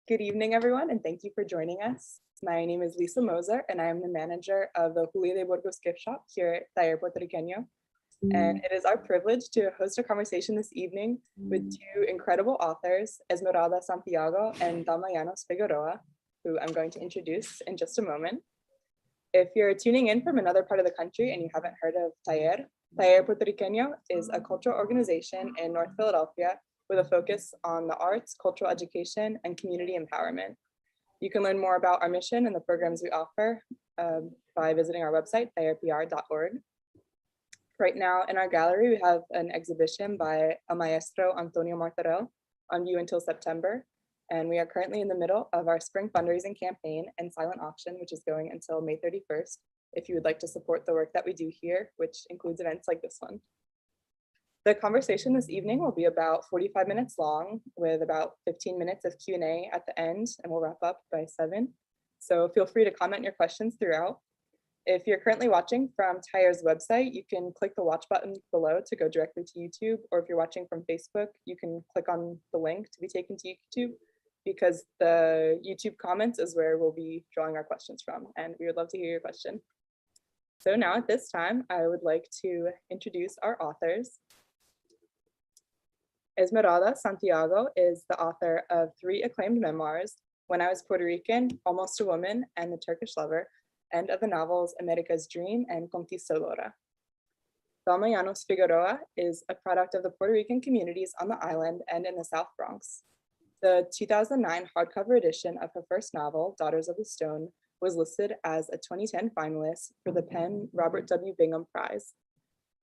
Good evening, everyone, and thank you for joining us. My name is Lisa Moser, and I am the manager of the Julia de Burgos gift shop here at Taller Puertorriqueño. And it is our privilege to host a conversation this evening with two incredible authors, Esmeralda Santiago and Dahlma Llanos-Figueroa, who I'm going to introduce in just a moment. If you're tuning in from another part of the country and you haven't heard of Taller Puertorriqueño is a cultural organization in North Philadelphia with a focus on the arts, cultural education, and community empowerment. You can learn more about our mission and the programs we offer by visiting our website, tallerpr.org. Right now in our gallery, we have an exhibition by a maestro, Antonio Martorell, on view until September. And we are currently in the middle of our spring fundraising campaign and silent auction, which is going until May 31st, if you would like to support the work that we do here, which includes events like this one. The conversation this evening will be about 45 minutes long with about 15 minutes of Q&A at the end, and we'll wrap up by 7. So feel free to comment your questions throughout. If you're currently watching from Taller's website, you can click the watch button below to go directly to YouTube, or if you're watching from Facebook, you can click on the link to be taken to YouTube, because the YouTube comments is where we'll be drawing our questions from, and we would love to hear your question. So now at this time, I would like to introduce our authors. Esmeralda Santiago is the author of 3 acclaimed memoirs, When I Was Puerto Rican, Almost a Woman, and The Turkish Lover, and of the novels America's Dream and Conquistadora. Dahlma Llanos-Figueroa is a product of the Puerto Rican communities on the island and in the South Bronx. The 2009 hardcover edition of her first novel, Daughters of the Stone, was listed as a 2010 finalist for the Penn Robert W. Bingham Prize.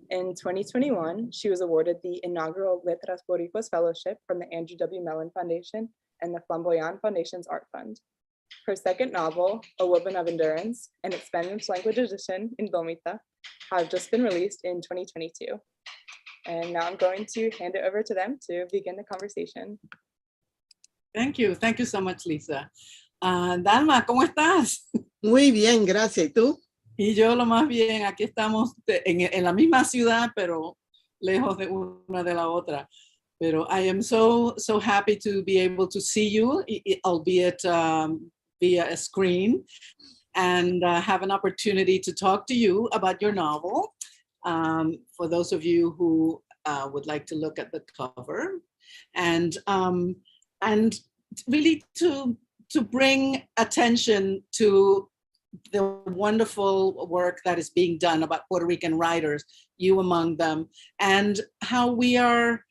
In 2021, she was awarded the inaugural Letras Boricuas Fellowship from the Andrew W. Mellon Foundation and the Flamboyant Foundation's Art Fund. Her second novel, A Woman of Endurance, and its Spanish language edition, Indómita, have just been released in 2022. And now I'm going to hand it over to them to begin the conversation. Thank you so much, Lisa. Dahlma, ¿cómo estás? Muy bien, gracias. ¿Y tú? Y yo lo más bien, aquí estamos en la misma ciudad, pero lejos de una de la otra. Pero I am so happy to be able to see you, albeit via a screen, and have an opportunity to talk to you about your novel. For those of you who would like to look at the cover, and really to bring attention to the wonderful work that is being done about Puerto Rican writers, you among them, and how we are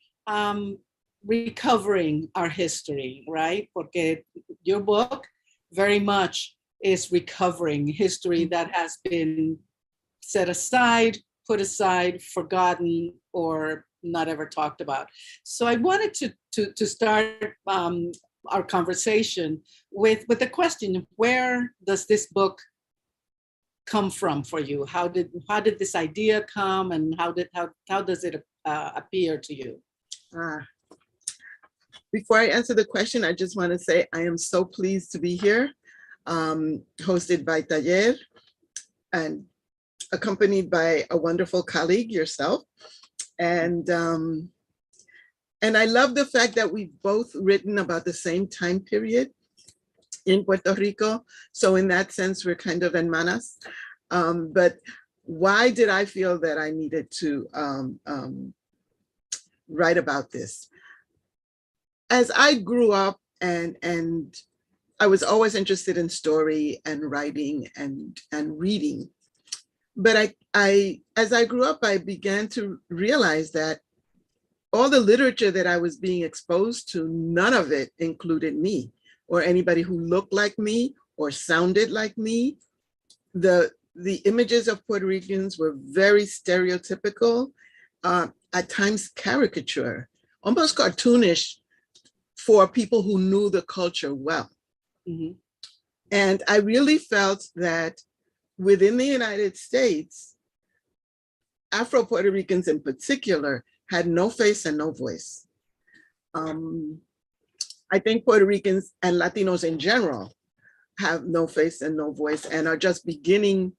recovering our history, right? Porque your book very much is recovering history that has been set aside, put aside, forgotten, or not ever talked about. So I wanted to start our conversation with the question: where does this book come from for you? How did this idea come, and how does it appear to you? Before I answer the question, I just want to say I am so pleased to be here, hosted by Taller and accompanied by a wonderful colleague, yourself. And I love the fact that we've both written about the same time period in Puerto Rico. So in that sense, we're kind of hermanas. But why did I feel that I needed to write about this? As I grew up, and I was always interested in story and writing and reading. But as I grew up, I began to realize that all the literature that I was being exposed to, none of it included me or anybody who looked like me or sounded like me. The images of Puerto Ricans were very stereotypical, at times caricature, almost cartoonish for people who knew the culture well. Mm-hmm. And I really felt that within the United States, Afro-Puerto Ricans in particular had no face and no voice. I think Puerto Ricans and Latinos in general have no face and no voice and are just beginning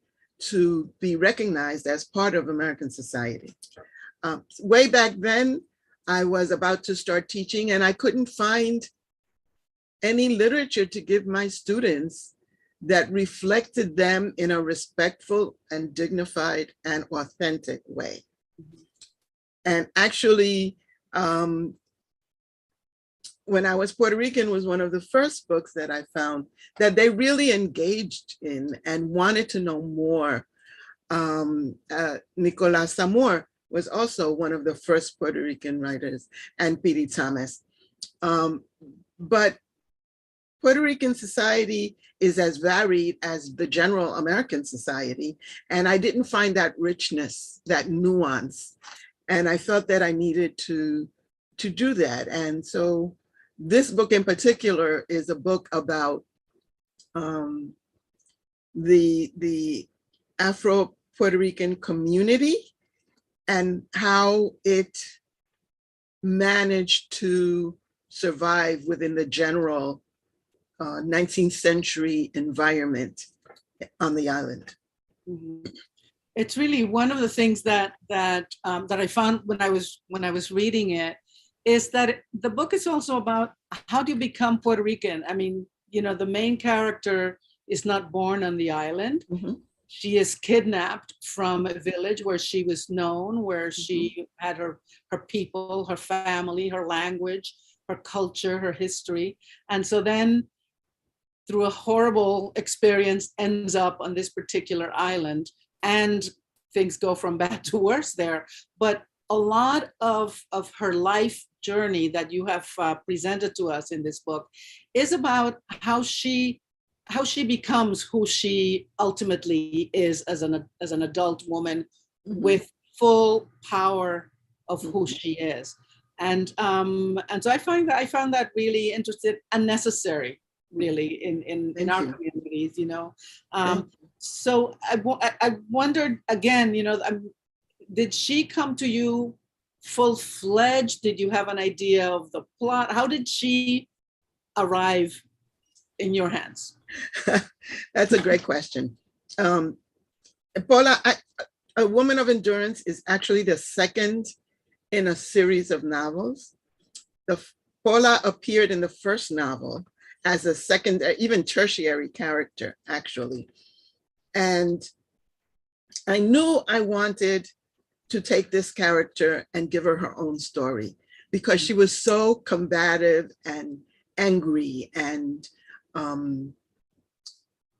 to be recognized as part of American society. Way back then, I was about to start teaching and I couldn't find any literature to give my students that reflected them in a respectful and dignified and authentic way. And actually, when I was Puerto Rican was one of the first books that I found that they really engaged in and wanted to know more. Nicolas Zamor was also one of the first Puerto Rican writers, and Piri Thomas. But Puerto Rican society is as varied as the general American society. And I didn't find that richness, that nuance. And I felt that I needed to do that. And so this book in particular is a book about the Afro-Puerto Rican community and how it managed to survive within the general 19th century environment on the island. Mm-hmm. It's really one of the things that I found when I was reading it is that the book is also about how do you become Puerto Rican. I mean, you know, the main character is not born on the island. Mm-hmm. She is kidnapped from a village where she was known, where she had her people, her family, her language, her culture, her history. And so then through a horrible experience ends up on this particular island, and things go from bad to worse there. But a lot of her life journey that you have presented to us in this book is about how she becomes who she ultimately is as an adult woman with full power of who she is. And so I found that really interesting and necessary, really, in our communities, you know. So I wondered again, you know, did she come to you full-fledged? Did you have an idea of the plot? How did she arrive in your hands? That's a great question. Paula, A Woman of Endurance is actually the second in a series of novels. Paula appeared in the first novel as a second, even tertiary character, actually. And I knew I wanted to take this character and give her her own story because she was so combative and angry and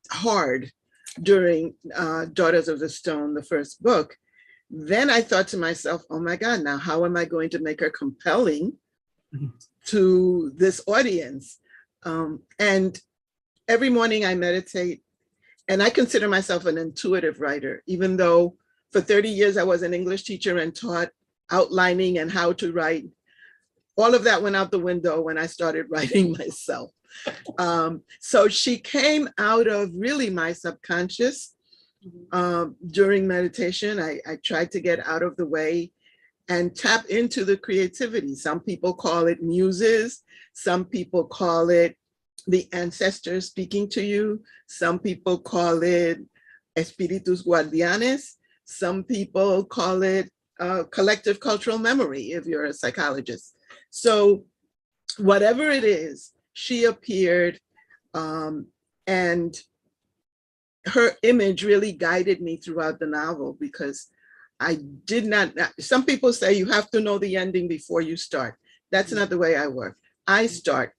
hard during Daughters of the Stone, the first book. Then I thought to myself, oh my God, now how am I going to make her compelling to this audience? And every morning I meditate, and I consider myself an intuitive writer, even though for 30 years I was an English teacher and taught outlining and how to write. All of that went out the window when I started writing myself. So she came out of really my subconscious. During meditation, I tried to get out of the way and tap into the creativity. Some people call it muses. Some people call it the ancestors speaking to you. Some people call it espíritus guardianes. Some people call it collective cultural memory, if you're a psychologist. So whatever it is, she appeared, and her image really guided me throughout the novel because I did not, some people say you have to know the ending before you start. That's not the way I work. I start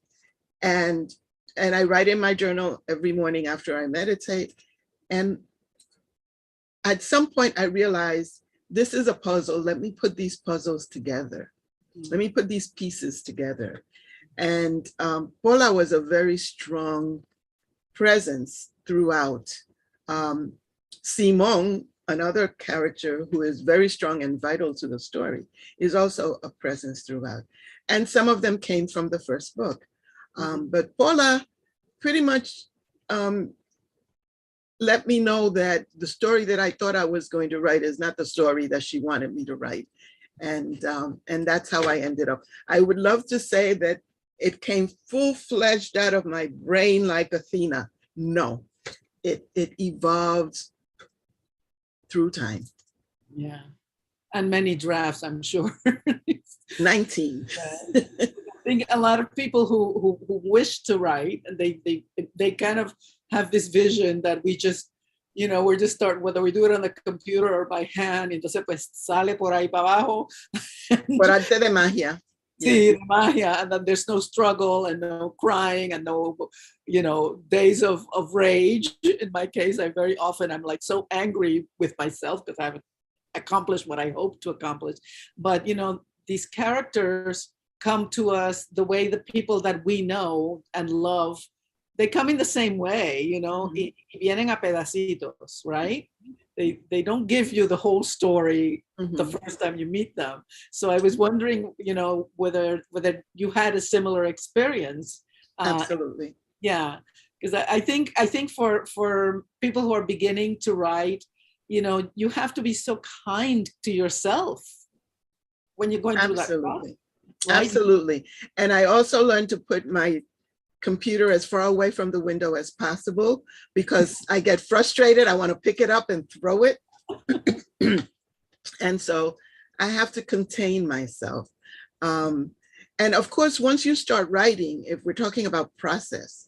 and I write in my journal every morning after I meditate. And at some point I realized this is a puzzle. Let me put these puzzles together. Let me put these pieces together. And Paula was a very strong presence throughout. Simon, another character who is very strong and vital to the story, is also a presence throughout. And some of them came from the first book. But Paula pretty much let me know that the story that I thought I was going to write is not the story that she wanted me to write. And that's how I ended up. I would love to say that it came full-fledged out of my brain like Athena. No, it evolved through time. Yeah, and many drafts, I'm sure. 19. think a lot of people who wish to write, and they kind of have this vision that we just, we're just start, whether we do it on the computer or by hand, entonces pues sale por ahí para abajo. Por arte de magia. Sí, magia, and then there's no struggle and no crying and no, days of rage. In my case, I'm like so angry with myself because I haven't accomplished what I hoped to accomplish. But, these characters come to us the way the people that we know and love, they come in the same way, y vienen a pedacitos, right? They don't give you the whole story the first time you meet them. So I was wondering, whether you had a similar experience. Absolutely. Yeah, because I think for people who are beginning to write, you have to be so kind to yourself when you're going through that process. Right? Absolutely. And I also learned to put my computer as far away from the window as possible because I get frustrated. I want to pick it up and throw it. And so I have to contain myself. And of course, once you start writing, if we're talking about process,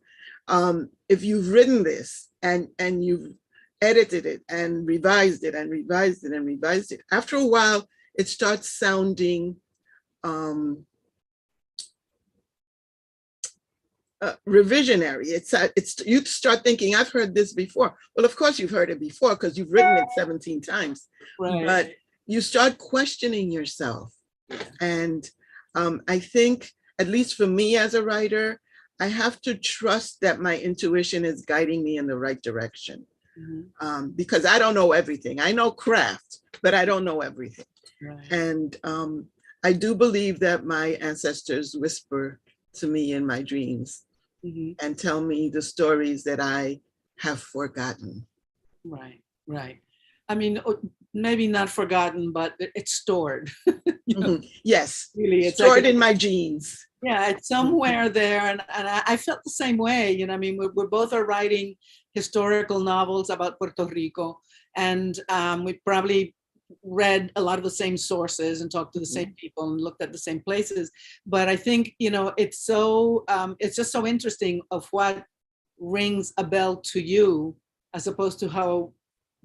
if you've written this and you've edited it and revised it and revised it and revised it, after a while, it starts sounding revisionary. It's you start thinking, I've heard this before. Well, of course you've heard it before because you've written it 17 times. Right. But you start questioning yourself. And I think, at least for me as a writer, I have to trust that my intuition is guiding me in the right direction. Because I don't know everything. I know craft, but I don't know everything. Right. And I do believe that my ancestors whisper to me in my dreams and tell me the stories that I have forgotten. Right, right. I mean, maybe not forgotten, but it's stored. Yes, really, it's stored like in my genes. Yeah, it's somewhere there, and I felt the same way. I mean, we both are writing historical novels about Puerto Rico, and we probably read a lot of the same sources and talked to the same people and looked at the same places. But I think, it's just so interesting of what rings a bell to you as opposed to how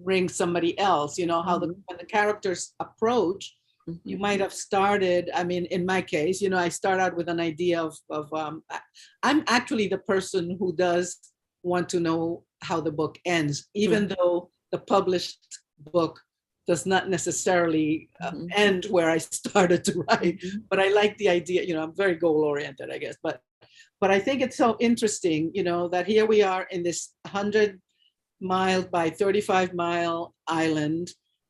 rings somebody else, how when the characters approach, you might have started, I mean, in my case, I start out with an idea of I'm actually the person who does want to know how the book ends, even though the published book does not necessarily end where I started to write, but I like the idea, I'm very goal oriented, I guess, but I think it's so interesting, that here we are in this 100-mile by 35-mile island,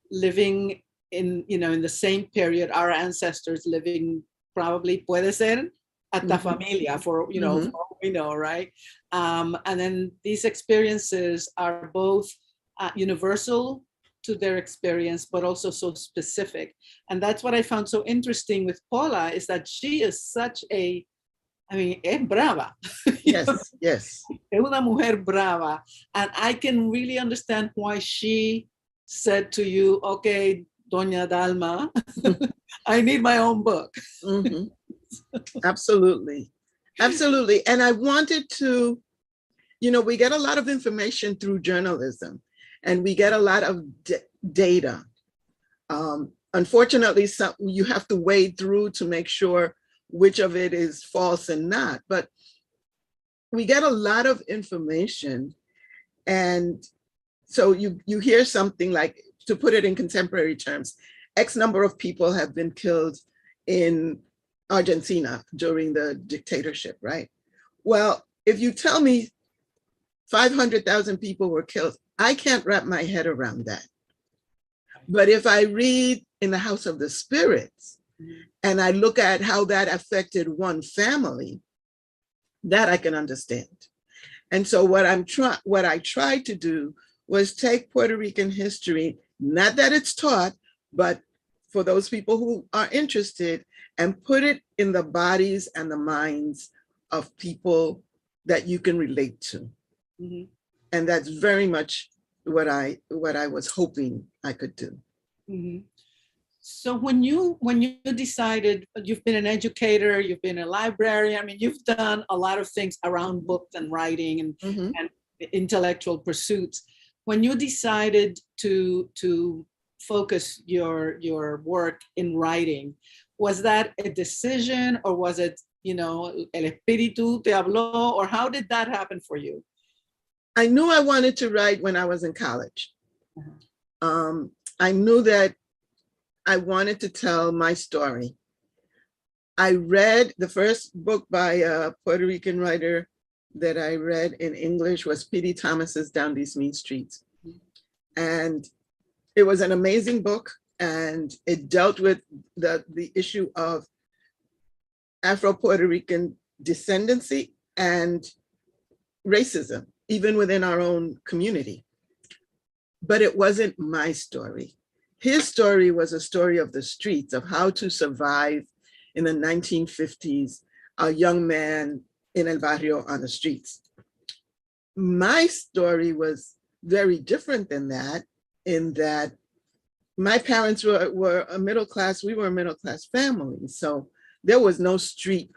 living in the same period, our ancestors living probably puede ser hasta familia for, for all we know, right? And then these experiences are both universal to their experience, but also so specific. And that's what I found so interesting with Paula, is that she is such es brava. Yes, yes. Es una mujer brava. And I can really understand why she said to you, okay, Doña Dahlma, I need my own book. Absolutely. Absolutely. And I wanted to, we get a lot of information through journalism and we get a lot of data. Unfortunately, you have to wade through to make sure which of it is false and not, but we get a lot of information. And so you hear something like, to put it in contemporary terms, X number of people have been killed in Argentina during the dictatorship, right? Well, if you tell me 500,000 people were killed, I can't wrap my head around that. But if I read in the House of the Spirits and I look at how that affected one family, that I can understand. And so what I tried to do was take Puerto Rican history, not that it's taught, but for those people who are interested, and put it in the bodies and the minds of people that you can relate to. And that's very much what I was hoping I could do. So when you decided, you've been an educator, you've been a librarian, I mean, you've done a lot of things around books and writing and intellectual pursuits. When you decided to focus your work in writing, was that a decision, or was it, you know, el espíritu te habló, or how did that happen for you? I knew I wanted to write when I was in college. I knew that I wanted to tell my story. I read the first book by a Puerto Rican writer that I read in English was P.D. Thomas's Down These Mean Streets. And it was an amazing book, and it dealt with the issue of Afro-Puerto Rican descendancy and racism, even within our own community. But it wasn't my story. His story was a story of the streets, of how to survive in the 1950s, a young man in El Barrio on the streets. My story was very different than that, in that my parents were a middle class, we were a middle class family. So there was no street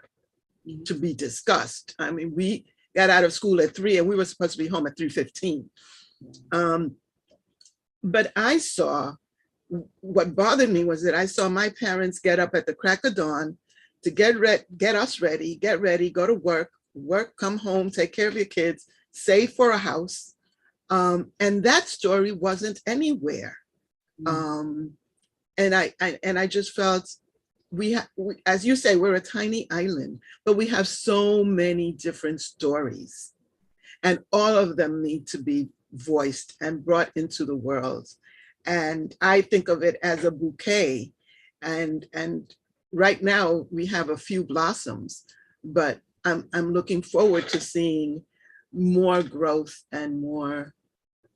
to be discussed. I mean, we got out of school at 3 and we were supposed to be home at 3:15. But I saw, what bothered me was that I saw my parents get up at the crack of dawn to get us ready, get ready, go to work, come home, take care of your kids, save for a house. And that story wasn't anywhere. And I just felt we, as you say, we're a tiny island, but we have so many different stories, and all of them need to be voiced and brought into the world. And I think of it as a bouquet. And right now we have a few blossoms, but I'm looking forward to seeing more growth and more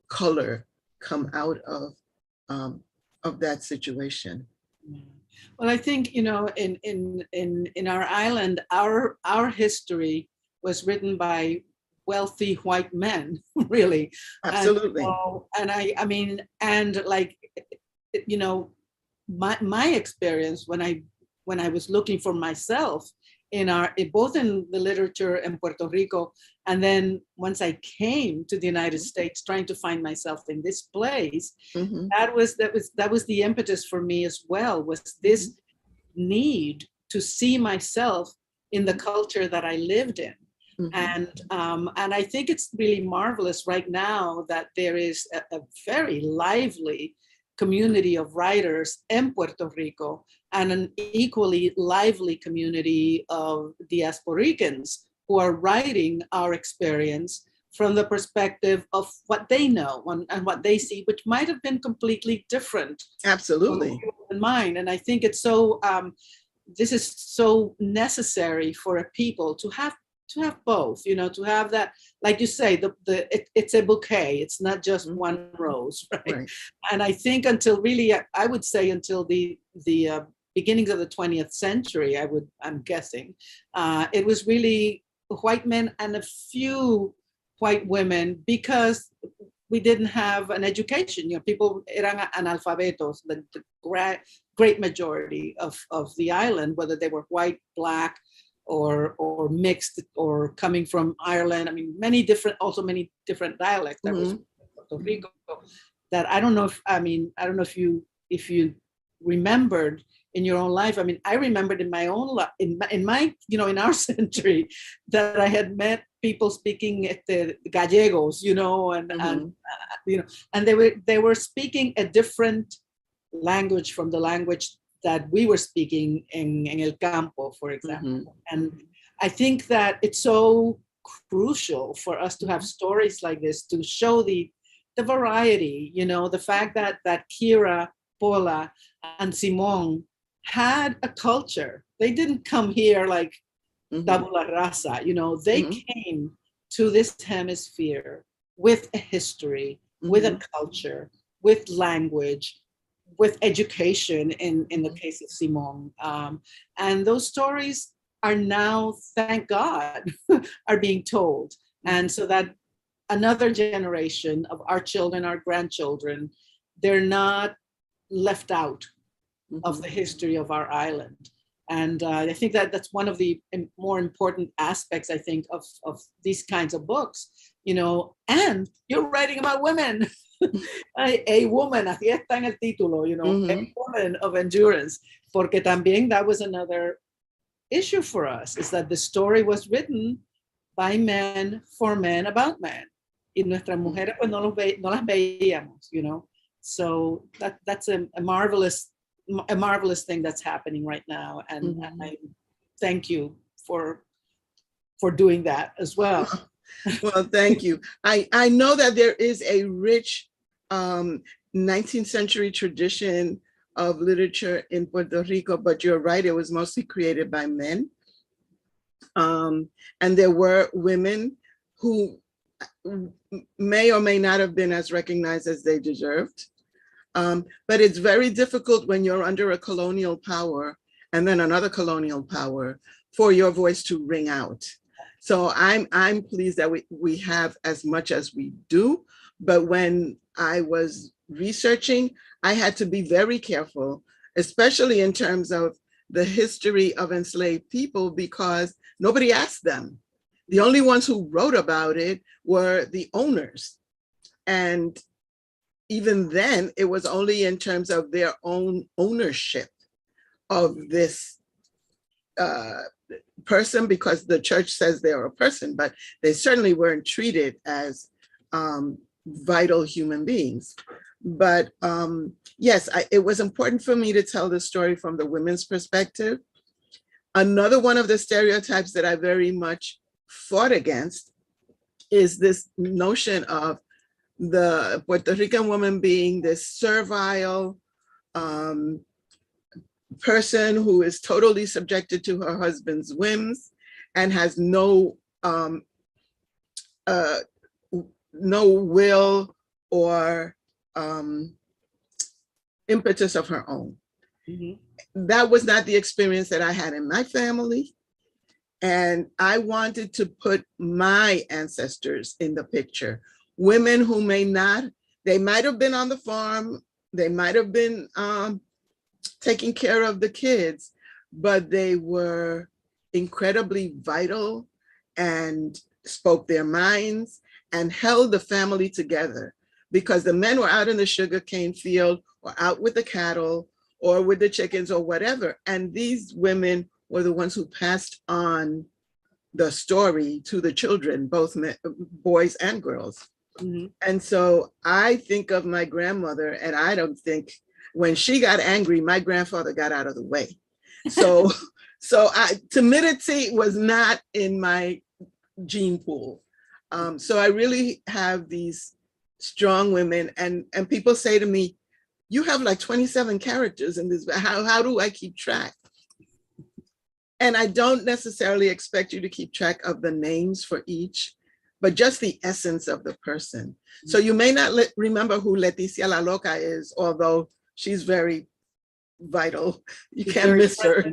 color come out of that situation. Well, I think, you know, in our island, our history was written by wealthy white men, really. Absolutely. And I mean, and like, you know, my experience when I was looking for myself both in the literature in Puerto Rico, and then once I came to the United States trying to find myself in this place, that was the impetus for me as well, was this need to see myself in the culture that I lived in. And I think it's really marvelous right now that there is a very lively community of writers in Puerto Rico, and an equally lively community of diasporicans who are writing our experience from the perspective of what they know and what they see, which might have been completely different. Absolutely. Than mine. And I think it's so, this is so necessary for a people to have both, you know, to have that, like you say, it's a bouquet. It's not just one rose, right? And I think until really, I would say until the beginnings of the 20th century, I'm guessing, it was really white men and a few white women, because we didn't have an education. You know, people eran analfabetos, the great majority of the island, whether they were white, black, or mixed, or coming from Ireland. I mean, many different dialects. That was Puerto Rico. That I don't know if you remembered in your own life. I mean, I remembered in my own life, in my, you know, in our century, that I had met people speaking Gallegos, you know, and you know, and they were speaking a different language from the language that we were speaking in El Campo, for example. And I think that it's so crucial for us to have stories like this to show the variety, you know, the fact that Kira, Paula, and Simon had a culture. They didn't come here like tabula rasa, you know, they came to this hemisphere with a history, with a culture, with language, with education in the case of Simon. And those stories are now, thank God, are being told. And so that another generation of our children, our grandchildren, they're not left out of the history of our island. And I think that that's one of the more important aspects, I think, of these kinds of books, you know, and you're writing about women. A woman, así está en el título, you know, a woman of endurance, porque también that was another issue for us, is that the story was written by men, for men, about men. Y nuestras mujeres pues no las veíamos, you know. So that's a marvelous thing that's happening right now, and I thank you for doing that as well. Well, thank you. I know that there is a rich 19th century tradition of literature in Puerto Rico, but you're right, it was mostly created by men. And there were women who may or may not have been as recognized as they deserved. But it's very difficult when you're under a colonial power and then another colonial power for your voice to ring out. So I'm pleased that we have as much as we do. But when I was researching, I had to be very careful, especially in terms of the history of enslaved people, because nobody asked them. The only ones who wrote about it were the owners. And even then, it was only in terms of their own ownership of this person, because the church says they're a person, but they certainly weren't treated as vital human beings. But yes, it was important for me to tell the story from the women's perspective. Another one of the stereotypes that I very much fought against is this notion of the Puerto Rican woman being this servile person who is totally subjected to her husband's whims and has no will or impetus of her own. That was not the experience that I had in my family. And I wanted to put my ancestors in the picture. Women who they might have been on the farm, they might have been taking care of the kids, but they were incredibly vital and spoke their minds and held the family together, because the men were out in the sugarcane field or out with the cattle or with the chickens or whatever. And these women were the ones who passed on the story to the children, both boys and girls. And so I think of my grandmother, and I don't think when she got angry, my grandfather got out of the way. So timidity was not in my gene pool. So I really have these strong women, and people say to me, you have like 27 characters in this, how do I keep track? And I don't necessarily expect you to keep track of the names for each, but just the essence of the person. So you may not remember who Leticia La Loca is, although she's very vital. You can't miss her.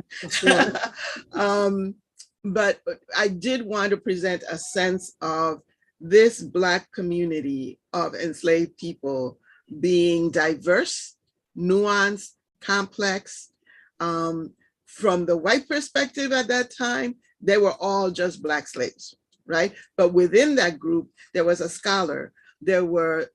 But I did want to present a sense of this Black community of enslaved people being diverse, nuanced, complex. From the white perspective at that time, they were all just Black slaves, right? But within that group, there was a scholar, there were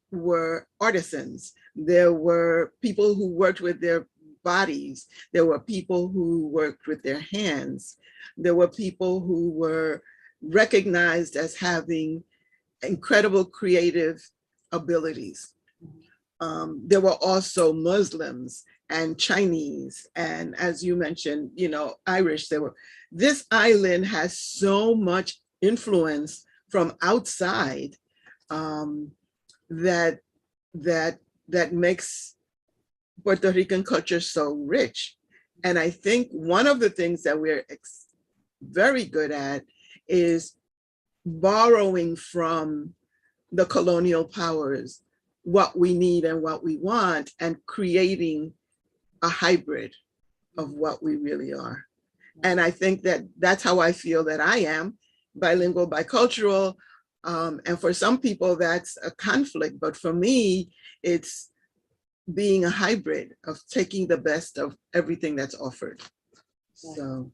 artisans, there were people who worked with their bodies, there were people who worked with their hands, there were people who were recognized as having incredible creative abilities. There were also Muslims and Chinese, and as you mentioned, Irish. This island has so much influence from outside that makes Puerto Rican culture so rich. And I think one of the things that we're very good at is borrowing from the colonial powers what we need and what we want, and creating a hybrid of what we really are. And I think that that's how I feel that I am, bilingual, bicultural. And for some people that's a conflict, but for me, it's being a hybrid of taking the best of everything that's offered. So.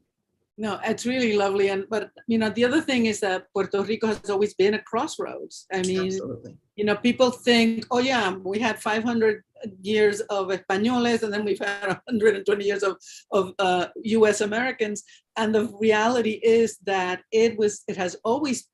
No, it's really lovely. But the other thing is that Puerto Rico has always been a crossroads. I mean, Absolutely. People think, oh yeah, we had 500 years of Españoles, and then we've had 120 years of US Americans. And the reality is that it has always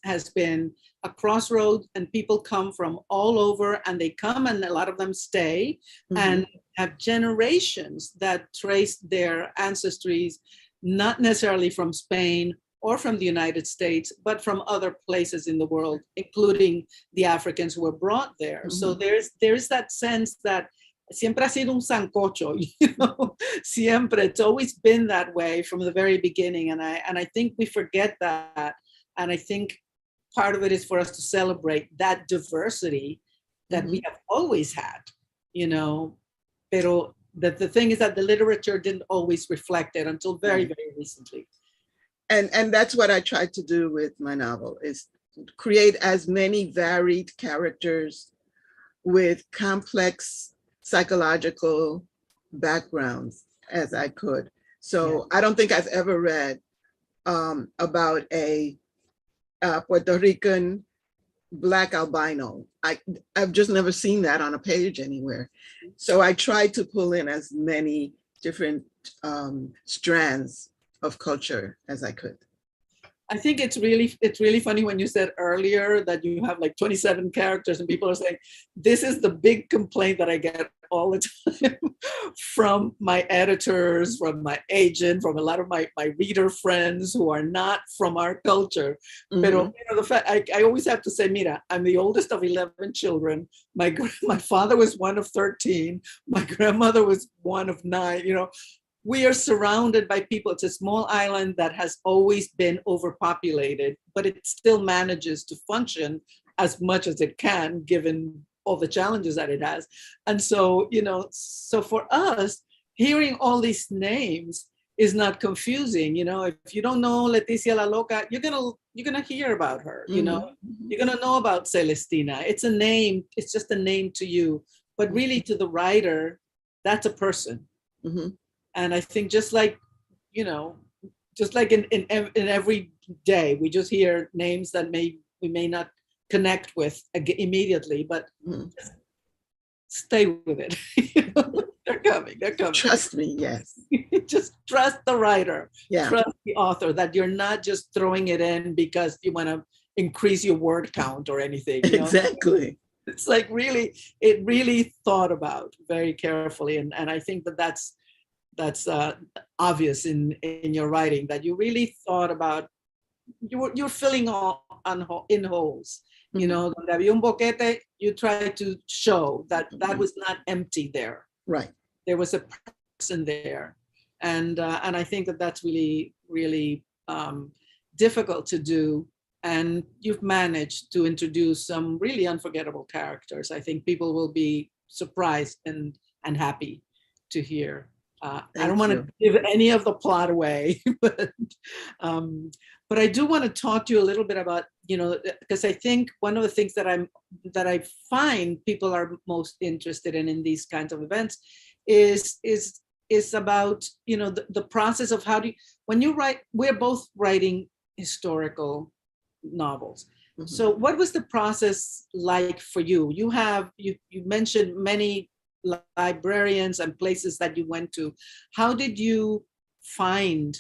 has been a crossroad, and people come from all over, and they come, and a lot of them stay and have generations that trace their ancestries, not necessarily from Spain or from the United States, but from other places in the world, including the Africans who were brought there. So there's that sense that siempre ha sido un sancocho, siempre. It's always been that way from the very beginning. And I think we forget that. And I think part of it is for us to celebrate that diversity that we have always had, pero the thing is that the literature didn't always reflect it until very, very recently. And that's what I tried to do with my novel, is create as many varied characters with complex psychological backgrounds as I could. So I don't think I've ever read about a Puerto Rican Black albino. I've just never seen that on a page anywhere. So I tried to pull in as many different strands of culture as I could. I think it's really funny when you said earlier that you have like 27 characters, and people are saying, this is the big complaint that I get all the time from my editors, from my agent, from a lot of my reader friends who are not from our culture. But the fact, I always have to say, mira, I'm the oldest of 11 children. My father was one of 13. My grandmother was one of 9, We are surrounded by people. It's a small island that has always been overpopulated, but it still manages to function as much as it can, given all the challenges that it has. And so, so for us, hearing all these names is not confusing. If you don't know Leticia La Loca, you're gonna hear about her. You're gonna know about Celestina. It's a name. It's just a name to you, but really to the writer, that's a person. And I think just like in every day, we just hear names that we may not connect with immediately, but just stay with it. They're coming. Trust me, yes. Just trust the writer. Yeah. Trust the author, that you're not just throwing it in because you want to increase your word count or anything. Exactly. It's like it really thought about very carefully. And I think that's obvious in your writing, that you really thought about, you're filling in holes. Donde había un boquete, you try to show that was not empty there. Right. There was a person there. And I think that's really, really difficult to do. And you've managed to introduce some really unforgettable characters. I think people will be surprised and happy to hear. I don't want to give any of the plot away, but I do want to talk to you a little bit about, because I think one of the things that I find people are most interested in these kinds of events is about, the process of when you write, we're both writing historical novels. So what was the process like for you? You mentioned many librarians and places that you went to. How did you find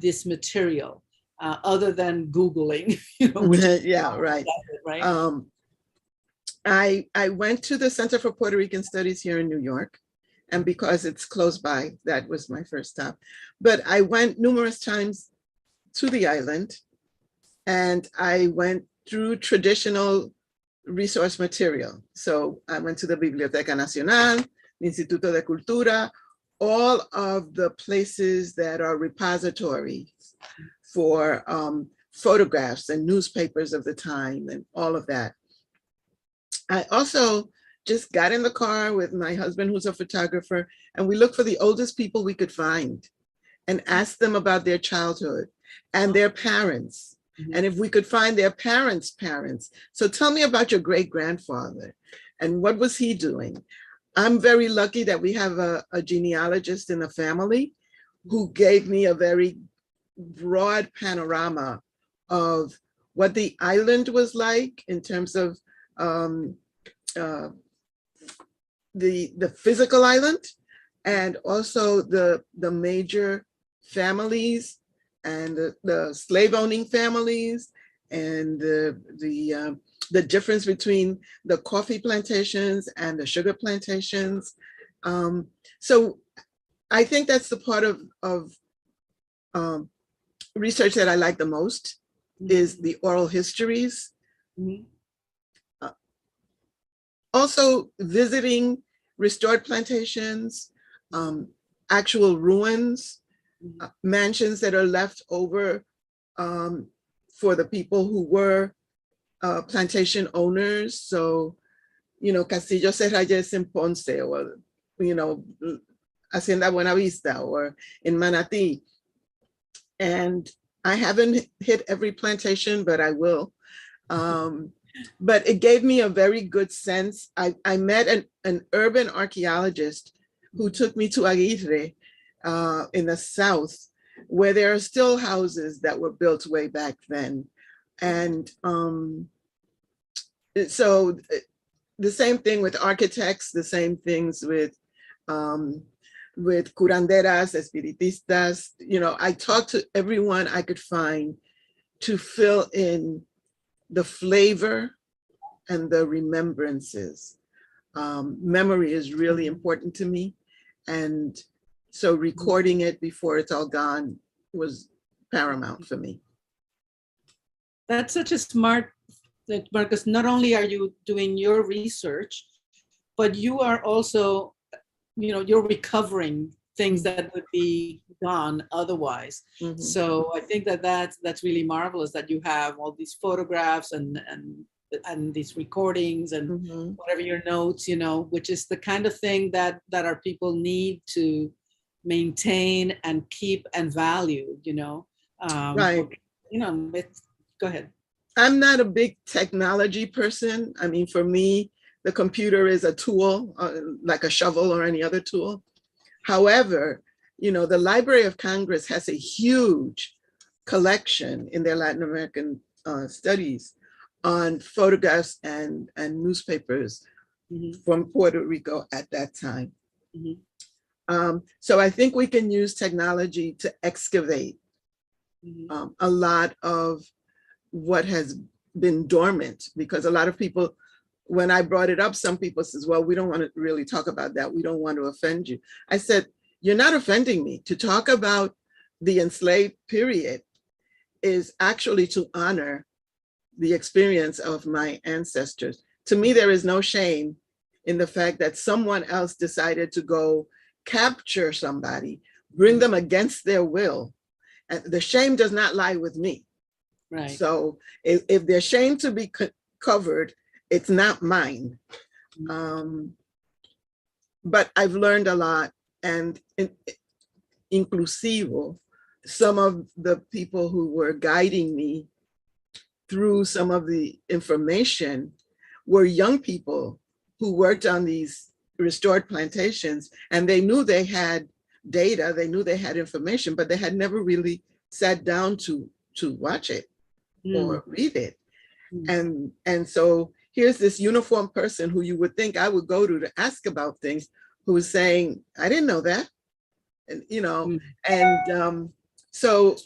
this material other than Googling? Yeah, right. I went to the Center for Puerto Rican Studies here in New York, and because it's close by, that was my first stop. But I went numerous times to the island, and I went through traditional resource material. So I went to the Biblioteca Nacional, the Instituto de Cultura, all of the places that are repositories for photographs and newspapers of the time and all of that. I also just got in the car with my husband, who's a photographer, and we looked for the oldest people we could find and asked them about their childhood and their parents. And if we could find their parents' parents. So tell me about your great grandfather and what was he doing? I'm very lucky that we have a genealogist in the family who gave me a very broad panorama of what the island was like in terms of uh, the physical island, and also the major families and the slave owning families, and the difference between the coffee plantations and the sugar plantations. So I think that's the part of research that I like the most, is the oral histories. Mhm. Also visiting restored plantations, actual ruins, mansions that are left over for the people who were plantation owners. So, Castillo Serrayes in Ponce, or, Hacienda Buenavista, or in Manatí. And I haven't hit every plantation, but I will. But it gave me a very good sense. I met an urban archaeologist who took me to Aguirre in the south, where there are still houses that were built way back then. And so the same thing with architects, the same things with curanderas, espiritistas. I talked to everyone I could find to fill in the flavor and the remembrances. Memory is really important to me. And so recording it before it's all gone was paramount for me. That's such a smart, because not only are you doing your research, but you are also, you're recovering things that would be gone otherwise. Mhm. So I think that's really marvelous that you have all these photographs and these recordings and Mhm. whatever your notes, which is the kind of thing that our people need to maintain and keep and value, Right. Go ahead. I'm not a big technology person. I mean, for me, the computer is a tool, like a shovel or any other tool. However, the Library of Congress has a huge collection in their Latin American studies on photographs and newspapers from Puerto Rico at that time. So I think we can use technology to excavate a lot of what has been dormant, because a lot of people, when I brought it up, some people says, well, we don't want to really talk about that. We don't want to offend you. I said, you're not offending me. To talk about the enslaved period is actually to honor the experience of my ancestors. To me, there is no shame in the fact that someone else decided to go capture somebody, bring them against their will. And the shame does not lie with me. Right. So if they're ashamed to be covered, it's not mine. But I've learned a lot, and inclusive, some of the people who were guiding me through some of the information were young people who worked on these restored plantations, and they knew they had data, they knew they had information, but they had never really sat down to watch it or read it. And so here's this uniformed person who you would think I would go to ask about things, who was saying, I didn't know that. And so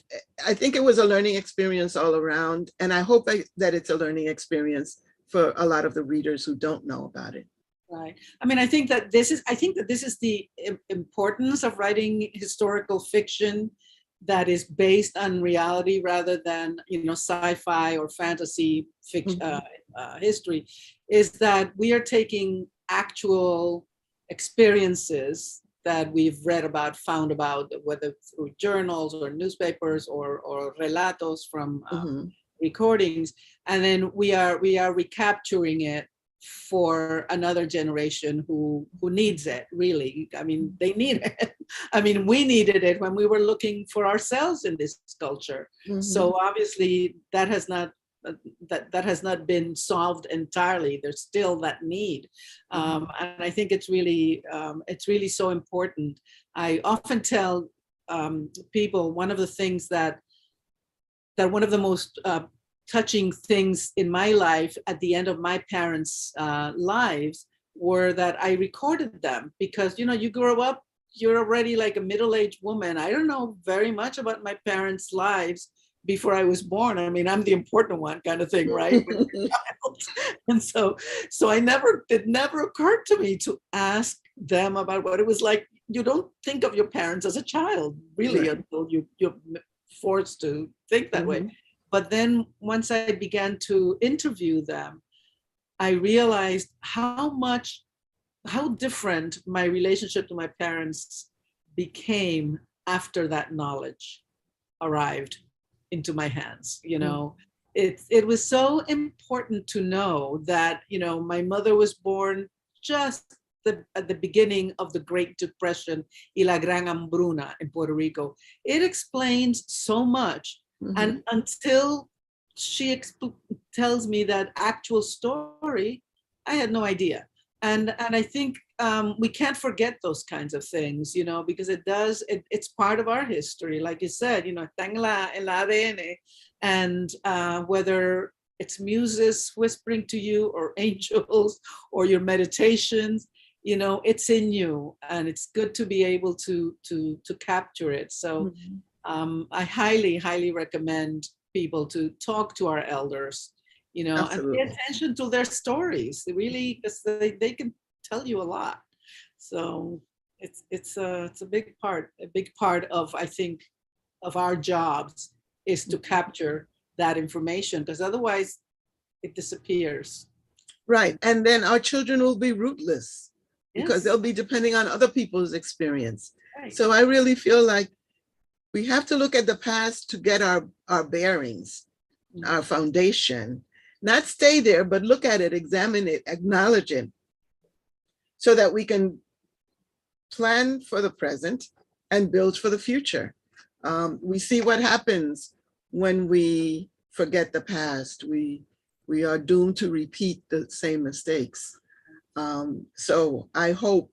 I think it was a learning experience all around. And I hope that it's a learning experience for a lot of the readers who don't know about it. Right. I mean, I think that this is the importance of writing historical fiction that is based on reality rather than, sci-fi or fantasy fiction, history, is that we are taking actual experiences that we've read about, found about, whether through journals or newspapers or relatos from recordings, and then we are recapturing it for another generation who needs it, really. I mean, they need it. I mean, we needed it when we were looking for ourselves in this culture. So obviously that has not that has not been solved entirely. There's still that need, and I think it's really so important. I often tell people one of the things that one of the most touching things in my life at the end of my parents' lives were that I recorded them, because you grow up, you're already like a middle-aged woman. I don't know very much about my parents' lives before I was born. I mean, I'm the important one kind of thing, right? And so it never occurred to me to ask them about what it was like. You don't think of your parents as a child, really, right, until you're forced to think that way. But then once I began to interview them, I realized how different my relationship to my parents became after that knowledge arrived into my hands. It was so important to know that my mother was born just at the beginning of the Great Depression y la Gran Hambruna in Puerto Rico. It explains so much. And until she tells me that actual story, I had no idea. And I think we can't forget those kinds of things, because it's part of our history. Like you said, está en la ADN. And whether it's muses whispering to you or angels or your meditations, it's in you, and it's good to be able to capture it. So I highly, highly recommend people to talk to our elders, and pay attention to their stories. Really, because they can tell you a lot. So it's a big part of, I think, of our jobs is to capture that information, because otherwise it disappears. Right, and then our children will be rootless because they'll be depending on other people's experience. Right. So I really feel like we have to look at the past to get our bearings, our foundation, not stay there, but look at it, examine it, acknowledge it, so that we can plan for the present and build for the future. We see what happens when we forget the past. We are doomed to repeat the same mistakes. So I hope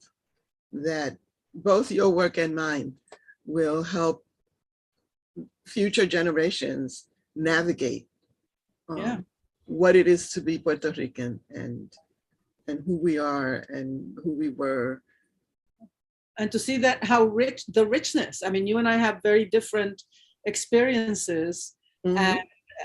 that both your work and mine will help future generations navigate what it is to be Puerto Rican and who we are and who we were. And to see that the richness. I mean, you and I have very different experiences. And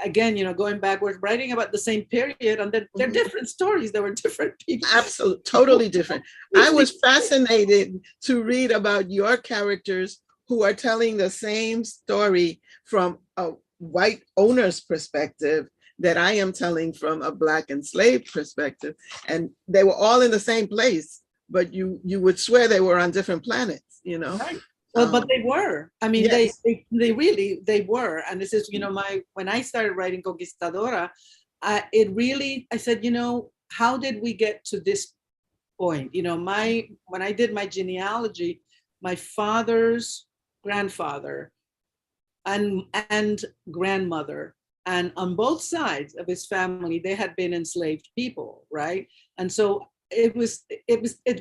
again, going backwards, writing about the same period, and they're different stories. There were different people. Absolutely, totally different. I was fascinated to read about your characters who are telling the same story from a white owner's perspective that I am telling from a Black enslaved perspective. And they were all in the same place, but you would swear they were on different planets, Right. Well, but they were. I mean, yes. they really were. And this is, when I started writing Conquistadora, I said, how did we get to this point? When I did my genealogy, my father's grandfather and grandmother, and on both sides of his family, they had been enslaved people, right? And so it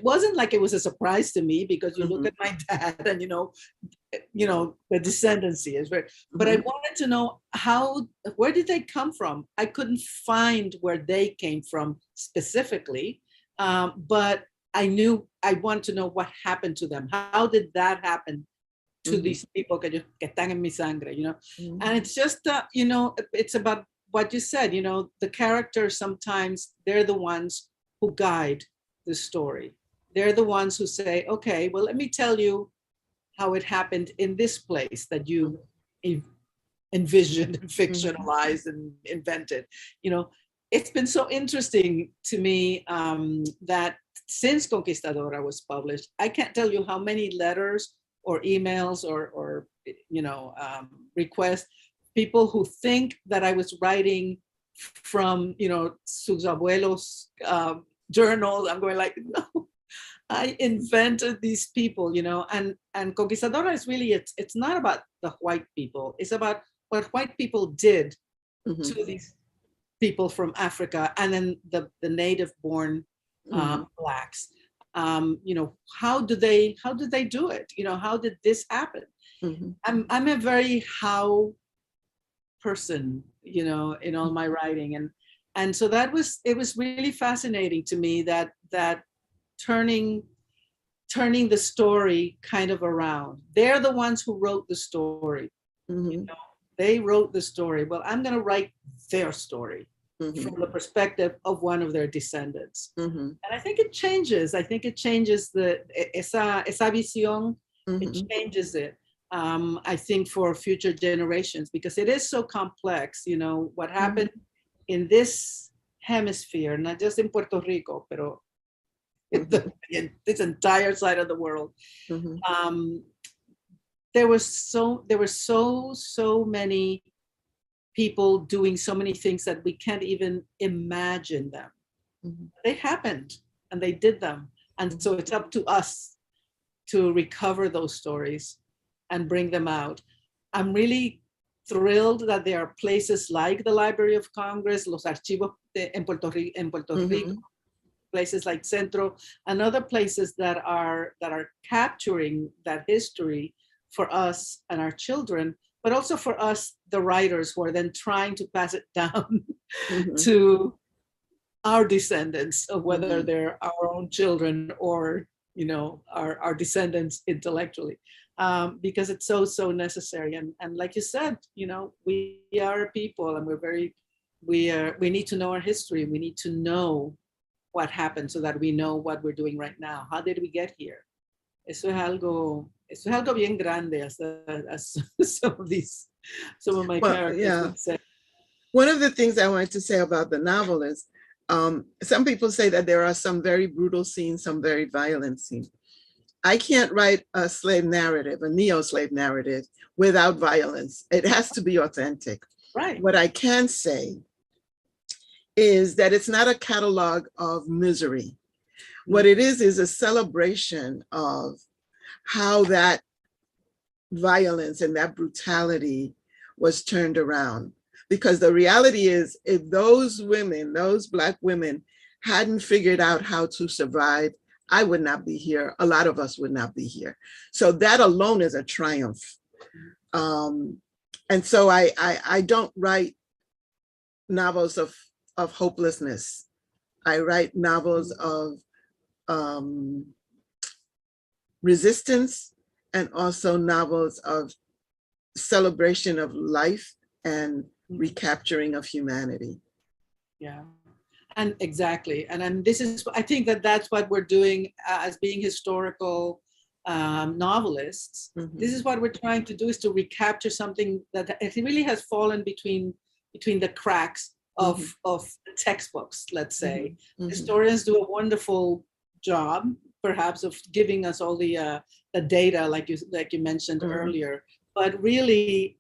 wasn't like it was a surprise to me, because you look at my dad and the descendancy is very, but I wanted to know where did they come from? I couldn't find where they came from specifically, but I knew I wanted to know what happened to them. How did that happen to these people que están en mi sangre, And it's just, it's about what you said, the characters, sometimes they're the ones who guide the story. They're the ones who say, okay, well, let me tell you how it happened in this place that you envisioned and fictionalized and invented. It's been so interesting to me that since Conquistadora was published, I can't tell you how many letters or emails or requests, people who think that I was writing from, sus abuelos journals. I'm going like, no, I invented these people, and Conquistadora is really, it's not about the white people. It's about what white people did to these people from Africa, and then the native born Blacks. You know, how did they do it? You know, how did this happen? I'm a very how person, you know, in all my writing, and so it was really fascinating to me that turning the story kind of around. They're the ones who wrote the story. You know, they wrote the story. Well, I'm going to write their story from the perspective of one of their descendants. And I think it changes. I think it changes esa visión. It changes it. I think for future generations, because it is so complex. You know, what happened in this hemisphere, not just in Puerto Rico, pero in this entire side of the world. There were so many people doing so many things that we can't even imagine them. They happened and they did them. And so it's up to us to recover those stories and bring them out. I'm really thrilled that there are places like the Library of Congress, los archivos en Puerto Rico, places like Centro, and other places that are capturing that history for us and our children, but also for us, the writers, who are then trying to pass it down to our descendants, of whether they're our own children or, you know, our descendants intellectually, because it's so necessary. And like you said, you know, we are a people, and we need to know our history. We need to know what happened so that we know what we're doing right now. How did we get here? Eso es algo bien grande, as some of my characters would say. One of the things I wanted to say about the novel is, some people say that there are some very brutal scenes, some very violent scenes. I can't write a slave narrative, a neo-slave narrative, without violence. It has to be authentic. Right. What I can say is that it's not a catalog of misery. What it is a celebration of how that violence and that brutality was turned around. Because the reality is, if those women, those Black women, hadn't figured out how to survive, I would not be here. A lot of us would not be here. So that alone is a triumph. And so I don't write novels of hopelessness. I write novels of resistance, and also novels of celebration of life and recapturing of humanity. Yeah, and exactly. And this is, I think that's what we're doing as being historical novelists. This is what we're trying to do, is to recapture something that it really has fallen between the cracks of textbooks, let's say. Historians do a wonderful job, perhaps, of giving us all the data, like you mentioned earlier. But really,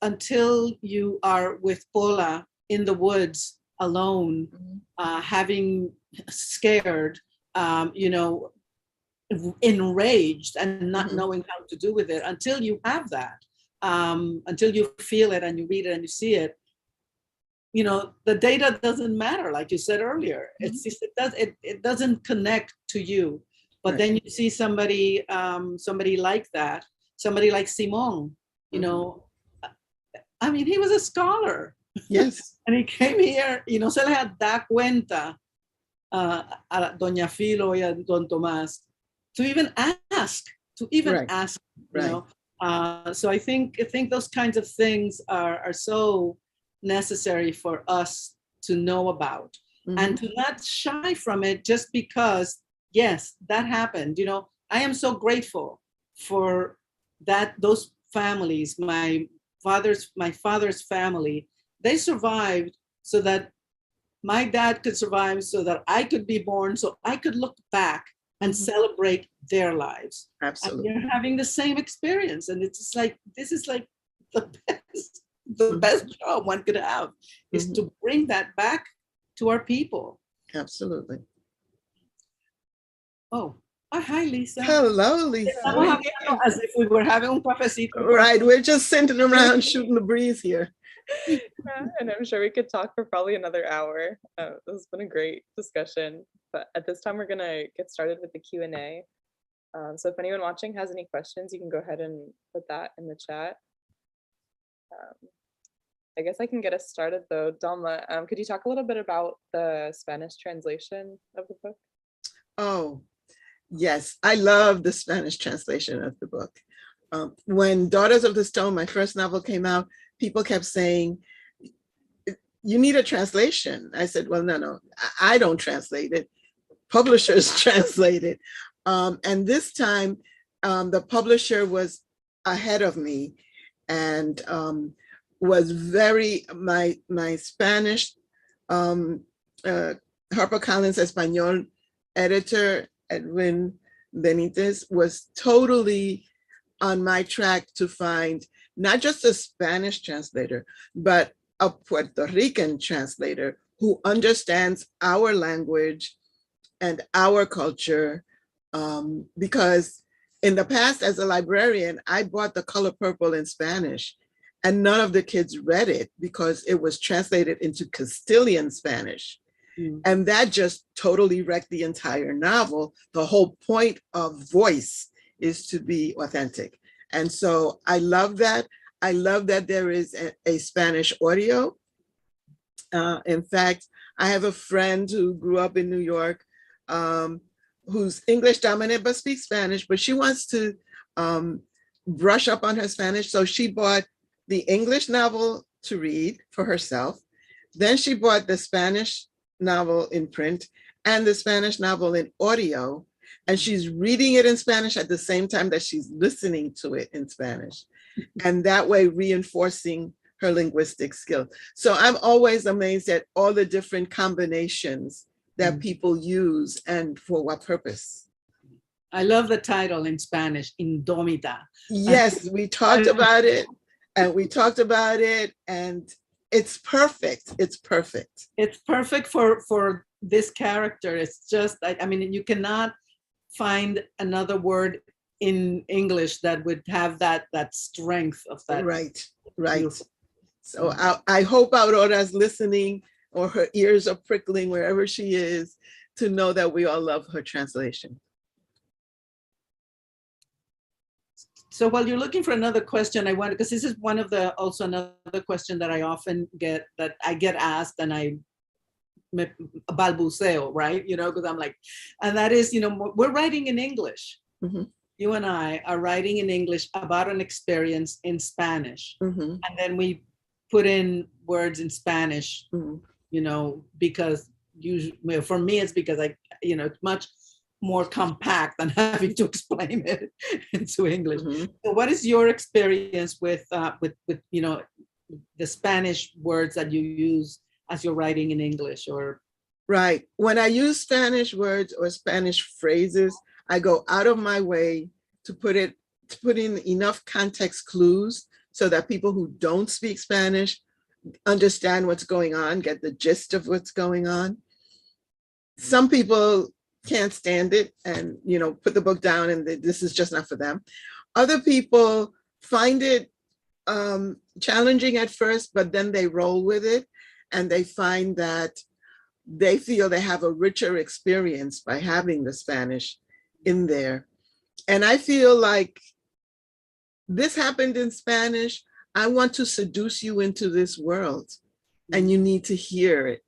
until you are with Paula in the woods alone, having scared, you know, enraged and not knowing how to do with it, until you have that, until you feel it and you read it and you see it, you know, the data doesn't matter, like you said earlier. It's just, it doesn't connect to you. But then you see somebody like that, somebody like Simón, you know, I mean, he was a scholar. Yes. And he came here, y no se les da cuenta a Doña Filo y a Don Tomás to even ask, you know. So I think those kinds of things are so necessary for us to know about, and to not shy from it just because, yes, that happened. You know, I am so grateful for that, those families, my father's family, they survived so that my dad could survive, so that I could be born, so I could look back and celebrate their lives. Absolutely. And you're having the same experience. And it's just like, this is like the best job one could have, is to bring that back to our people. Absolutely. Oh, hi, Lisa. Hello, Lisa. As if we were having un cafecito. Right, we're just sitting around shooting the breeze here. Yeah, and I'm sure we could talk for probably another hour. This has been a great discussion, but at this time we're gonna get started with the Q&A. So if anyone watching has any questions, you can go ahead and put that in the chat. I guess I can get us started though. Dahlma, could you talk a little bit about the Spanish translation of the book? Oh, yes. I love the Spanish translation of the book. When Daughters of the Stone, my first novel, came out, people kept saying, you need a translation. I said, well, no, I don't translate it. Publishers translate it. And this time, the publisher was ahead of me and was my Spanish HarperCollins Espanol editor, Edwin Benitez, was totally on my track to find not just a Spanish translator, but a Puerto Rican translator who understands our language and our culture. Because in the past, as a librarian, I bought The Color Purple in Spanish, and none of the kids read it because it was translated into Castilian Spanish. And that just totally wrecked the entire novel. The whole point of voice is to be authentic. And so I love that. I love that there is a Spanish audio. In fact, I have a friend who grew up in New York, who's English dominant but speaks Spanish, but she wants to brush up on her Spanish. So she bought the English novel to read for herself. Then she bought the Spanish novel in print and the Spanish novel in audio. And she's reading it in Spanish at the same time that she's listening to it in Spanish. And that way reinforcing her linguistic skill. So I'm always amazed at all the different combinations that people use and for what purpose. I love the title in Spanish, Indómita. Yes, we talked about it and it's perfect. It's perfect. It's perfect for this character. It's just, I mean, you cannot find another word in English that would have that strength of that. Right. So I hope Aurora's listening or her ears are prickling wherever she is to know that we all love her translation. So while you're looking for another question, I want, because this is one of the, also another question that I often get, that I get asked and I balbuceo, right? You know, because I'm like, and that is, you know, we're writing in English. Mm-hmm. You and I are writing in English about an experience in Spanish. Mm-hmm. And then we put in words in Spanish, you know, because usually, for me, it's because it's much more compact than having to explain it into English. Mm-hmm. So what is your experience with you know, the Spanish words that you use as you're writing in English? Or right, when I use Spanish words or Spanish phrases, I go out of my way to put in enough context clues so that people who don't speak Spanish understand what's going on, get the gist of what's going on. Some people can't stand it and, you know, put the book down and this is just not for them. Other people find it challenging at first, but then they roll with it and they find that they feel they have a richer experience by having the Spanish in there. And I feel like this happened in Spanish. I want to seduce you into this world and you need to hear it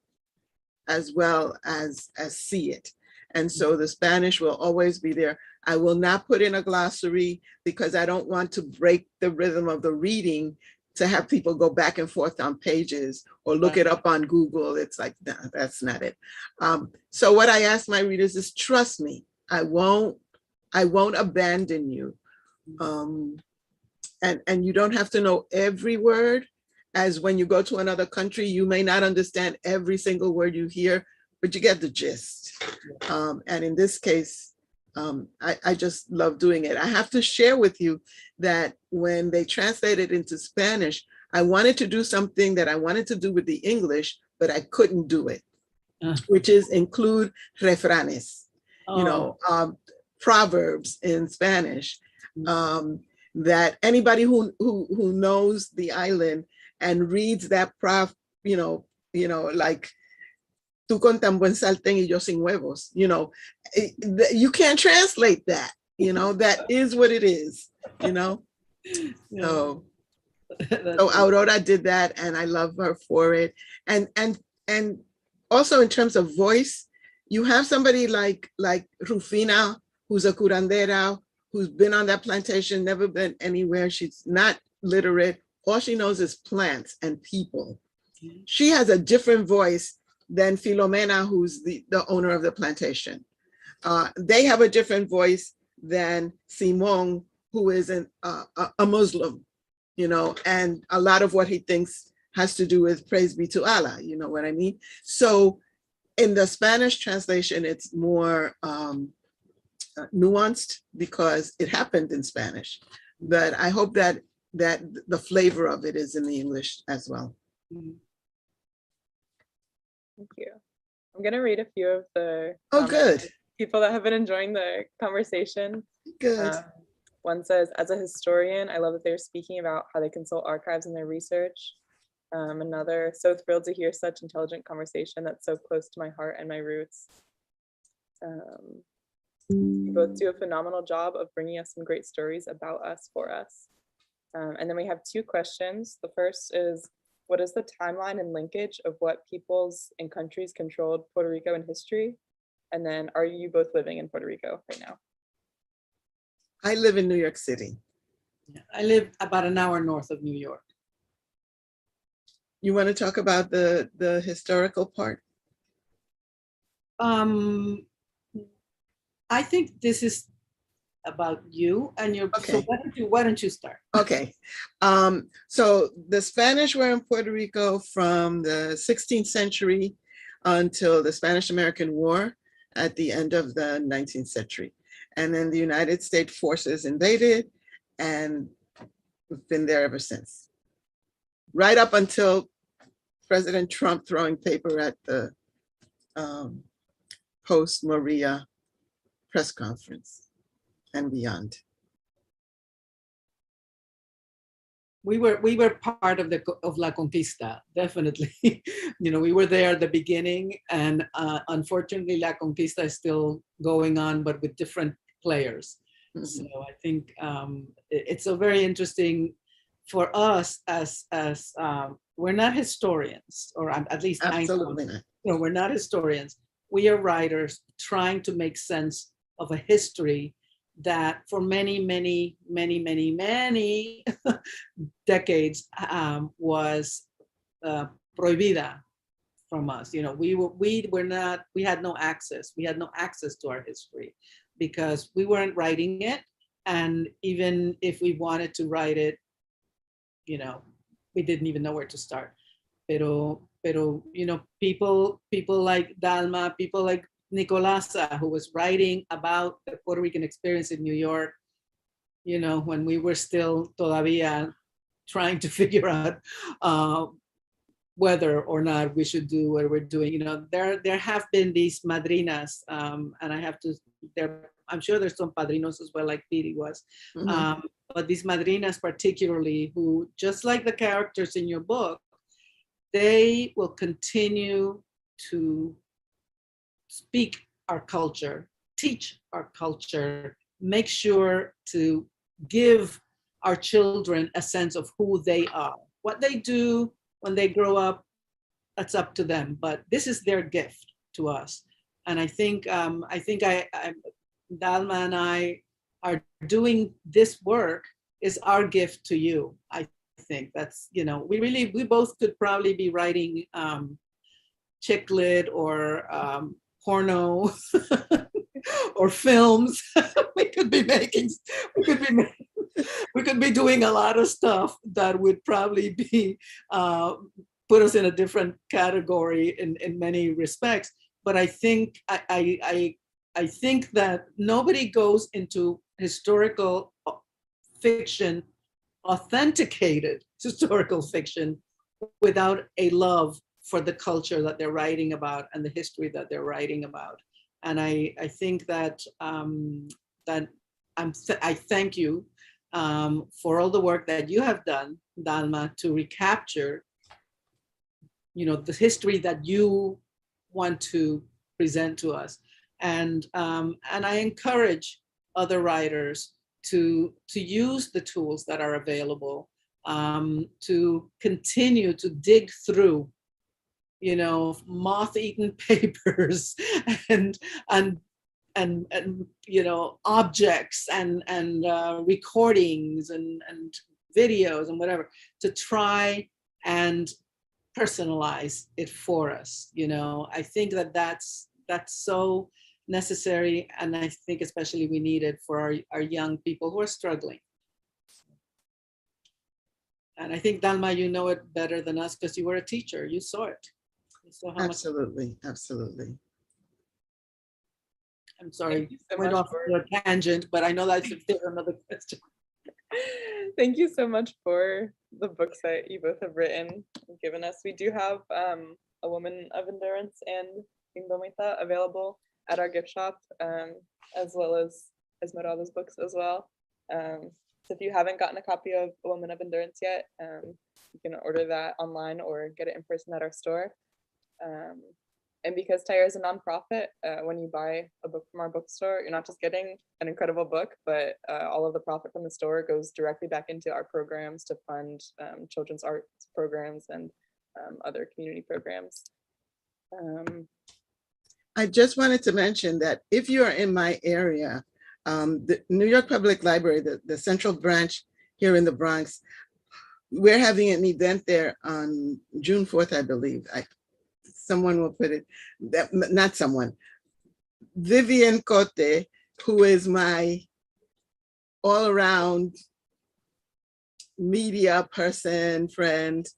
as well as see it. And so the Spanish will always be there. I will not put in a glossary because I don't want to break the rhythm of the reading to have people go back and forth on pages or look it up on Google. It's like, nah, that's not it. So what I ask my readers is, trust me, I won't abandon you. And you don't have to know every word, as when you go to another country, you may not understand every single word you hear, but you get the gist. And in this case, I just love doing it. I have to share with you that when they translated into Spanish, I wanted to do something that I wanted to do with the English, but I couldn't do it, which is include refranes, you know, proverbs in Spanish. That anybody who knows the island and reads that prof, like tú con tan buen sartén y yo sin huevos, you can't translate that, that is what it is, so. So Aurora did that, and I love her for it. And also in terms of voice, you have somebody like Rufina, who's a curandera, who's been on that plantation, never been anywhere. She's not literate. All she knows is plants and people. She has a different voice than Filomena, who's the owner of the plantation. They have a different voice than Simon, who is a Muslim. And a lot of what he thinks has to do with praise be to Allah, you know what I mean? So in the Spanish translation, it's more nuanced because it happened in Spanish, but I hope that the flavor of it is in the English as well. Thank you. I'm gonna read a few of the good. People that have been enjoying the conversation. Good. One says, as a historian, I love that they're speaking about how they consult archives in their research. Another, so thrilled to hear such intelligent conversation that's so close to my heart and my roots. You both do a phenomenal job of bringing us some great stories about us, for us. And then we have two questions. The first is, what is the timeline and linkage of what peoples and countries controlled Puerto Rico in history? And then, are you both living in Puerto Rico right now? I live in New York City. Yeah, I live about an hour north of New York. You want to talk about the historical part? I think this is about you and your. Okay. So why don't you start? Okay. So the Spanish were in Puerto Rico from the 16th century until the Spanish-American War at the end of the 19th century. And then the United States forces invaded, and we've been there ever since. Right up until President Trump throwing paper at the post-Maria press conference and beyond. We were part of La Conquista, definitely. We were there at the beginning, and unfortunately, La Conquista is still going on, but with different players. Mm-hmm. So I think it's a very interesting for us as we're not historians, or at least absolutely not. We're not historians. We are writers trying to make sense of a history that for many decades was prohibida from us. We had no access. We had no access to our history because we weren't writing it, and even if we wanted to write it, we didn't even know where to start. Pero people like Dahlma, people like Nicolasa, who was writing about the Puerto Rican experience in New York, when we were still todavía trying to figure out whether or not we should do what we're doing. There have been these madrinas, and I'm sure there's some padrinos as well, like Piri was. Mm-hmm. But these madrinas particularly, who, just like the characters in your book, they will continue to speak our culture, teach our culture, make sure to give our children a sense of who they are. What they do when they grow up, that's up to them, but this is their gift to us. And I think Dahlma and I are doing this work is our gift to you. I think that's, we both could probably be writing chick lit or porno or films. we could be doing a lot of stuff that would probably be put us in a different category in many respects. But I think I think that nobody goes into historical fiction, authenticated historical fiction, without a love for the culture that they're writing about and the history that they're writing about. And I think that I thank you for all the work that you have done, Dahlma, to recapture, the history that you want to present to us. And I encourage other writers to use the tools that are available, to continue to dig through, moth-eaten papers and objects and recordings and videos and whatever, to try and personalize it for us. I think that's so necessary, and I think especially we need it for our young people who are struggling. And I think, Dahlma, you know it better than us because you were a teacher. You saw it. You saw how Absolutely, absolutely. I'm sorry, so went off on a tangent, but I know that's another question. Thank you so much for the books that you both have written and given us. We do have A Woman of Endurance and Dahlma available at our gift shop, as well as Esmeralda's books as well. So if you haven't gotten a copy of A Woman of Endurance yet, you can order that online or get it in person at our store. And because Tyre is a nonprofit, when you buy a book from our bookstore, you're not just getting an incredible book, but all of the profit from the store goes directly back into our programs to fund children's arts programs and other community programs. I just wanted to mention that if you are in my area, the New York Public Library, the central branch here in the Bronx, we're having an event there on June 4th, I believe. Someone will put it, not someone, Vivian Cote, who is my all-around media person, friend,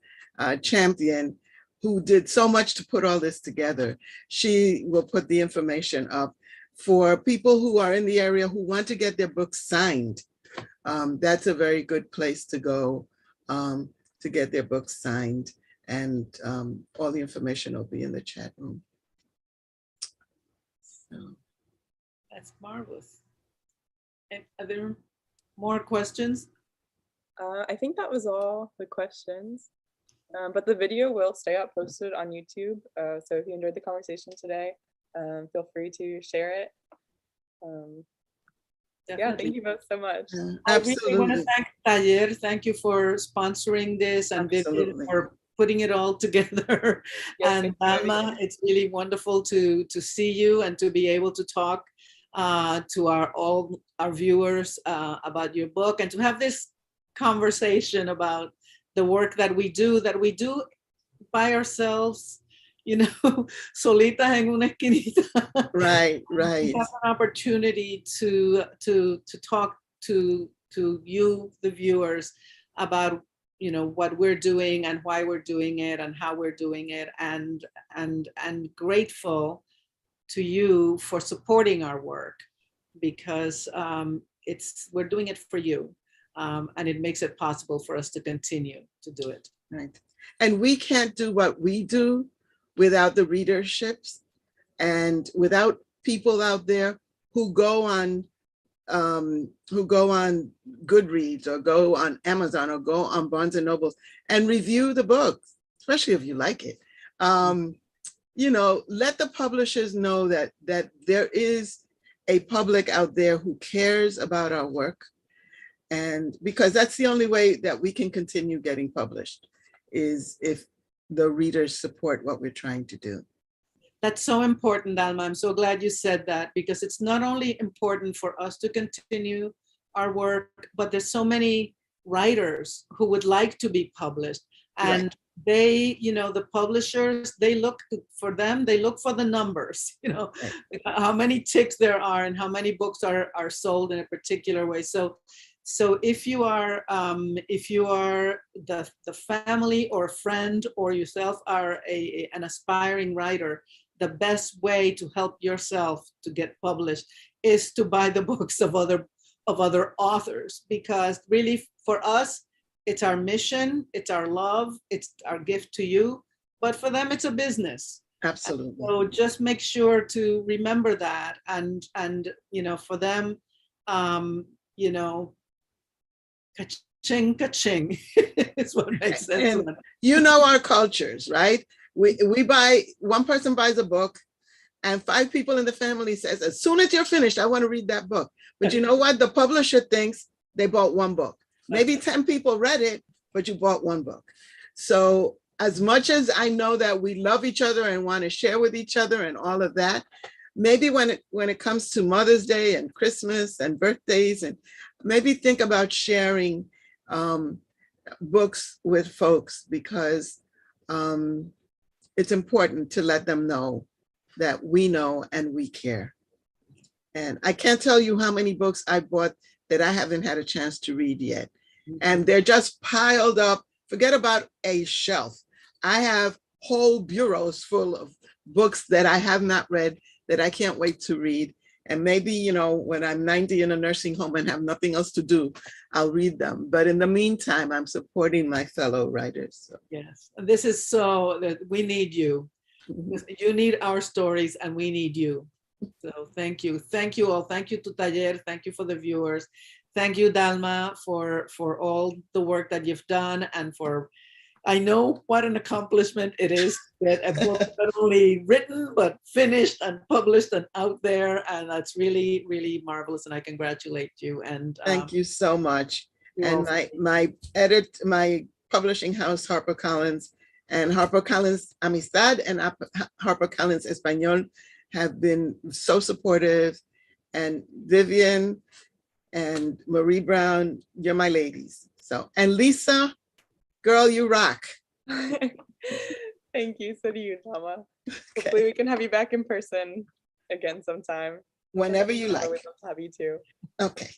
champion, who did so much to put all this together. She will put the information up for people who are in the area who want to get their books signed. That's a very good place to go to get their books signed. And all the information will be in the chat room. So. That's marvelous. And are there more questions? I think that was all the questions, but the video will stay up posted on YouTube. So if you enjoyed the conversation today, feel free to share it. Yeah, thank you both so much. I really want to thank Taller. Thank you for sponsoring this, and Vivian for putting it all together. Yes, and Dahlma, it's really wonderful to see you and to be able to talk to all our viewers about your book, and to have this conversation about the work that we do by ourselves, solitas en una esquinita. Right. We have an opportunity to talk to you, the viewers, about what we're doing and why we're doing it and how we're doing it, and grateful to you for supporting our work, because we're doing it for you, and it makes it possible for us to continue to do it. Right. And we can't do what we do without the readerships and without people out there who go on Goodreads or go on Amazon or go on Barnes and Noble and review the books, especially if you like it. Let the publishers know that there is a public out there who cares about our work, and because that's the only way that we can continue getting published, is if the readers support what we're trying to do. That's so important, Dahlma. I'm so glad you said that, because it's not only important for us to continue our work, but there's so many writers who would like to be published. And right. They, the publishers, they look for the numbers, right. How many ticks there are and how many books are sold in a particular way. So if you are the family or friend or yourself are an aspiring writer, the best way to help yourself to get published is to buy the books of other authors, because really for us, it's our mission, it's our love, it's our gift to you, but for them, it's a business. Absolutely. And so just make sure to remember that, and for them, Ka-ching, ka-ching. It's what makes sense. And you know our cultures, right? We buy, one person buys a book and 5 people in the family says, as soon as you're finished, I want to read that book. But you know what? The publisher thinks they bought 1 book. Maybe 10 people read it, but you bought 1 book. So as much as I know that we love each other and want to share with each other and all of that, maybe when it comes to Mother's Day and Christmas and birthdays, and maybe think about sharing books with folks, because it's important to let them know that we know and we care. And I can't tell you how many books I bought that I haven't had a chance to read yet. And they're just piled up. Forget about a shelf. I have whole bureaus full of books that I have not read that I can't wait to read. And maybe, you know, when I'm 90 in a nursing home and have nothing else to do, I'll read them. But in the meantime, I'm supporting my fellow writers. So. Yes, this is so that we need you. You need our stories and we need you. So thank you. Thank you all. Thank you to Taller. Thank you for the viewers. Thank you, Dahlma, for all the work that you've done, and for, I know what an accomplishment it is that a book not only written, but finished and published and out there. And that's really, really marvelous. And I congratulate you. And thank you so much. And welcome. my publishing house, HarperCollins, and HarperCollins Amistad and HarperCollins Español have been so supportive. And Vivian and Marie Brown, you're my ladies. So, and Lisa, girl, you rock. Thank you. So do you, Dahlma. Okay. Hopefully we can have you back in person again sometime. Whenever you like. We'd love to have you too. Okay.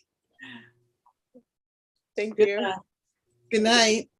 Thank Good you. night. Good night.